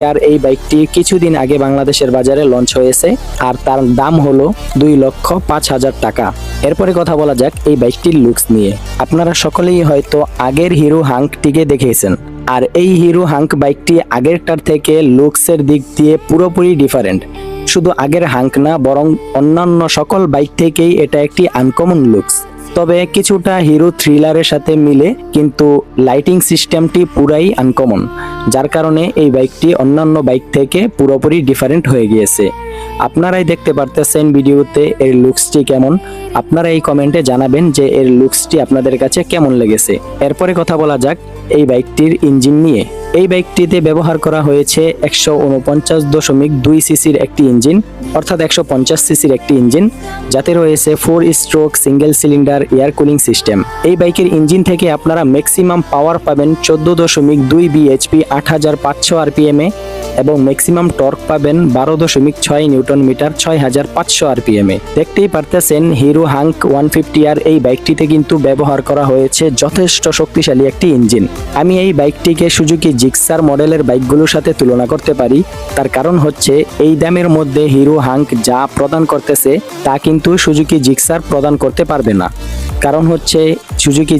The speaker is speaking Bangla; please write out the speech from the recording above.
আর এই বাইকটি কিছুদিন আগে বাংলাদেশের বাজারে লঞ্চ হয়েছে আর তার দাম হলো 2,05,000 টাকা। এরপরে কথা বলা যাক এই বাইকটির লুকস নিয়ে। আপনারা সকলেই হয়তো আগের হিরো হাঙ্কটিকে দেখেছেন, আর এই হিরো হাঙ্ক বাইকটি আগেরটার থেকে লুকসের দিক দিয়ে পুরোপুরি ডিফারেন্ট। শুধু আগের হাঙ্ক না, বরং অন্যান্য সকল বাইক থেকেই এটা একটি আনকমন লুকস। তবে কিছুটা হিরো থ্রিলারের সাথে মিলে, কিন্তু লাইটিং সিস্টেমটি পুরাই আনকমন, যার কারণে এই বাইকটি অন্যান্য বাইক থেকে পুরোপুরি ডিফারেন্ট হয়ে গিয়েছে। আপনারাই দেখতে পারতেছেন ভিডিওতে এর লুকসটি কেমন। আপনারা এই কমেন্টে জানাবেন যে এর লুকসটি আপনাদের কাছে কেমন লেগেছে। এরপরে কথা বলা যাক এই বাইকটির ইঞ্জিন নিয়ে। এই বাইকটিতে ব্যবহার করা হয়েছে 149.2 সিসির একটি ইঞ্জিন, অর্থাৎ 150 সিসির একটি ইঞ্জিন, যাতে রয়েছে 4 stroke single cylinder air cooling system. এই বাইকের ইঞ্জিন থেকে আপনারা ম্যাক্সিমাম পাওয়ার পাবেন 14.2 বিএইচপি 8500 আরপিএমে এবং ম্যাক্সিমাম টর্ক পাবেন 12.6 নিউটন মিটার 6500 আরপিএমে। দেখতেই পারতেছেন হিরো হাঙ্ক 150R এই বাইকটিতে কিন্তু ব্যবহার করা হয়েছে যথেষ্ট শক্তিশালী একটি ইঞ্জিন। আমি এই বাইকটিকে সুজুকি জিক্সার মডেলের বাইকগুলোর সাথে তুলনা করতে পারি। তার কারণ হচ্ছে এই দামের মধ্যে হিরো হাঙ্ক যা প্রদান করতেছে তা কিন্তু সুজুকি জিক্সার প্রদান করতে পারবে না। কারণ হচ্ছে সুজুকি